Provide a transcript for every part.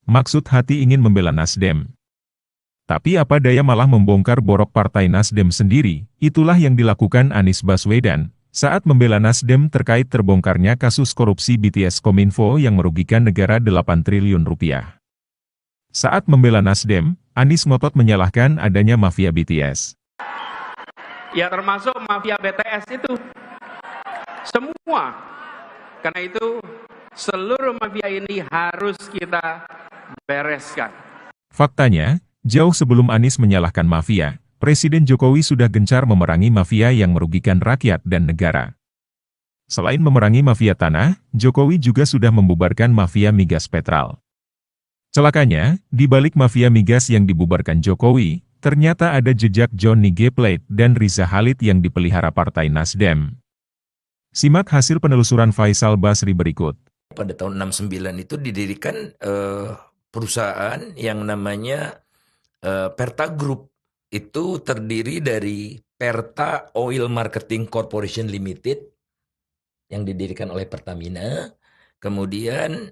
maksud hati ingin membela Nasdem. Tapi apa daya malah membongkar borok Partai Nasdem sendiri, itulah yang dilakukan Anies Baswedan, saat membela Nasdem terkait terbongkarnya kasus korupsi BTS Kominfo yang merugikan negara 8 triliun rupiah. Saat membela Nasdem, Anies ngotot menyalahkan adanya mafia BTS. Ya termasuk mafia BTS itu. Semua. Karena itu seluruh mafia ini harus kita bereskan. Faktanya, jauh sebelum Anies menyalahkan mafia, Presiden Jokowi sudah gencar memerangi mafia yang merugikan rakyat dan negara. Selain memerangi mafia tanah, Jokowi juga sudah membubarkan mafia migas petrol. Celakanya, di balik mafia migas yang dibubarkan Jokowi, ternyata ada jejak Johnny G. Plate dan Riza Khalid yang dipelihara Partai Nasdem. Simak hasil penelusuran Faisal Basri berikut. Pada tahun 69 itu didirikan perusahaan yang namanya Perta Group. Itu terdiri dari Perta Oil Marketing Corporation Limited yang didirikan oleh Pertamina, kemudian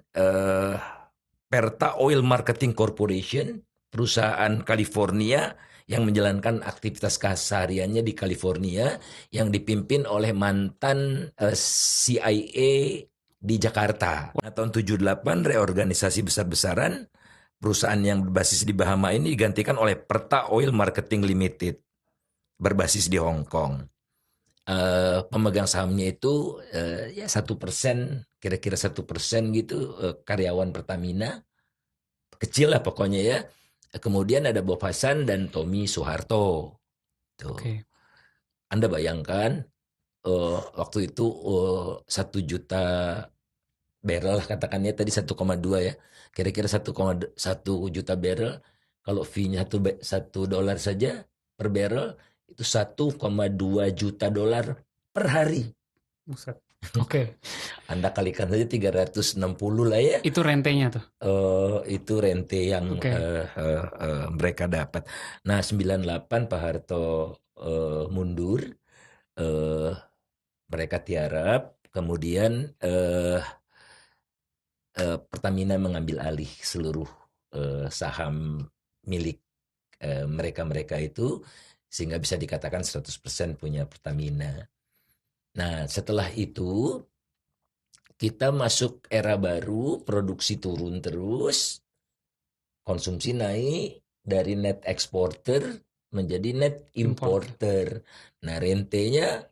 Perta Oil Marketing Corporation, perusahaan California yang menjalankan aktivitas kesehariannya di California yang dipimpin oleh mantan CIA di Jakarta. Nah, tahun 78 reorganisasi besar-besaran. Perusahaan yang berbasis di Bahama ini digantikan oleh Perta Oil Marketing Limited, berbasis di Hong Kong. Pemegang sahamnya itu ya 1%, kira-kira 1% gitu, karyawan Pertamina, kecil lah pokoknya ya. Kemudian ada Bob Hasan dan Tommy Soeharto. Tuh. Okay. Anda bayangkan waktu itu 1 juta barrel katakannya tadi 1,2 ya. Kira-kira 1,1 juta barrel, kalau fee-nya $1 saja per barrel, itu 1,2 juta dolar per hari. Oke. Okay. Anda kalikan saja 360 lah ya. Itu rentenya tuh? Itu rente yang mereka dapat. Nah 98 Pak Harto mundur, mereka tiarap, kemudian Pertamina mengambil alih seluruh saham milik mereka-mereka itu, sehingga bisa dikatakan 100% punya Pertamina. Nah, setelah itu kita masuk era baru, produksi turun terus, konsumsi naik dari net exporter menjadi net importer. Nah, rentenya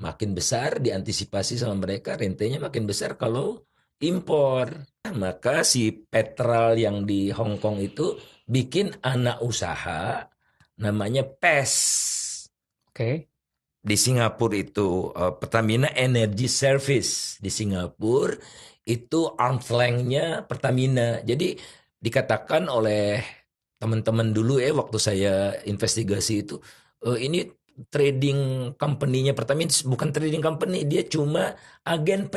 makin besar, diantisipasi sama mereka, rentenya makin besar kalau impor. Maka si Petrol yang di Hong Kong itu bikin anak usaha namanya PES. Oke. Di Singapura itu Pertamina Energy Service. Di Singapura itu arm's length-nya Pertamina. Jadi dikatakan oleh teman-teman dulu waktu saya investigasi itu, ini trading company-nya Pertamina bukan trading company, dia cuma agen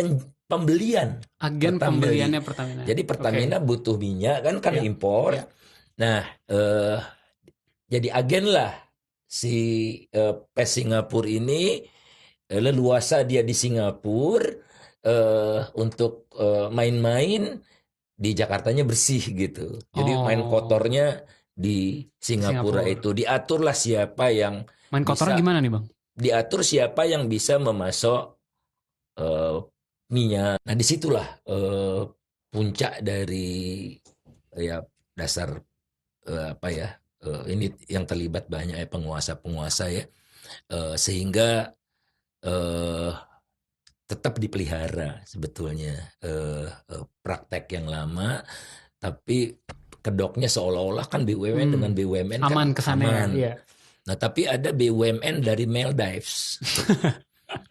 pembelian. Agen pembeliannya Pertamina. Jadi Pertamina butuh minyak kan karena impor. Yeah. Nah, jadi agen lah si PES Singapura ini, leluasa dia di Singapura untuk main-main, di Jakartanya bersih gitu. Jadi main kotornya di Singapura itu diaturlah siapa yang main kotornya gimana nih Bang? Diatur siapa yang bisa memasok minyak. Nah disitulah puncak dari dasar ini yang terlibat banyak penguasa-penguasa ya, sehingga tetap dipelihara sebetulnya praktek yang lama, tapi kedoknya seolah-olah kan BUMN dengan BUMN aman kan aman. Ya. Nah tapi ada BUMN dari Maldives.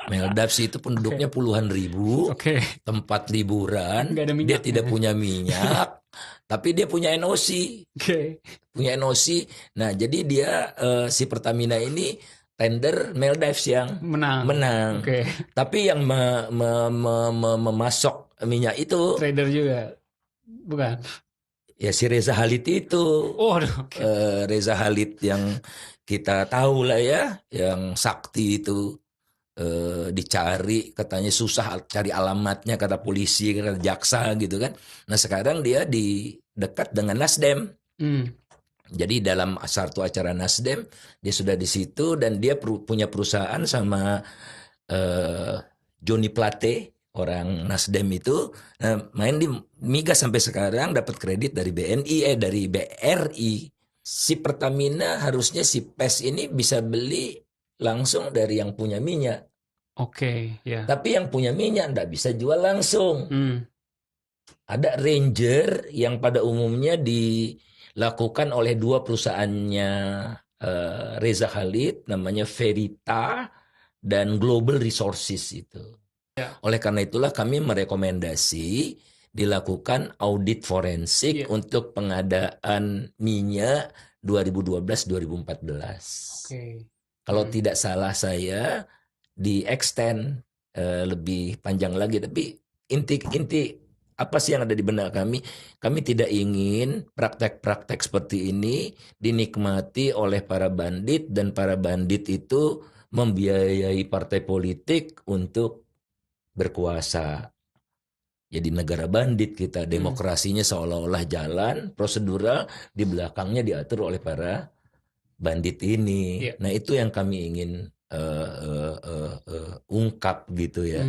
Maldives itu penduduknya puluhan ribu, tempat liburan, dia tidak punya minyak, tapi dia punya NOC, punya NOC. Nah jadi dia si Pertamina ini tender Maldives yang menang. Tapi yang memasok minyak itu trader juga, bukan? Ya si Reza Khalid itu. Reza Khalid yang kita tahu lah ya, yang sakti itu. Dicari, katanya susah cari alamatnya, kata polisi, kata jaksa gitu kan. Nah sekarang dia dekat dengan Nasdem. Hmm. Jadi dalam satu acara Nasdem dia sudah di situ dan dia punya perusahaan sama Johnny Plate, orang Nasdem itu. Nah, main di migas sampai sekarang dapat kredit dari dari BRI. Si Pertamina harusnya si PES ini bisa beli langsung dari yang punya minyak. Oke, ya. Tapi yang punya minyak nggak bisa jual langsung. Ada Ranger yang pada umumnya dilakukan oleh dua perusahaannya Reza Khalid, namanya Verita dan Global Resources itu. Ya. Oleh karena itulah kami merekomendasi dilakukan audit forensik untuk pengadaan minyak 2012-2014. Oke. Kalau tidak salah saya di extend lebih panjang lagi, tapi inti apa sih yang ada di benak kami? Kami tidak ingin praktek-praktek seperti ini dinikmati oleh para bandit dan para bandit itu membiayai partai politik untuk berkuasa. Jadi negara bandit kita, demokrasinya seolah-olah jalan, prosedural di belakangnya diatur oleh para bandit ini. Nah itu yang kami ingin ungkap gitu ya.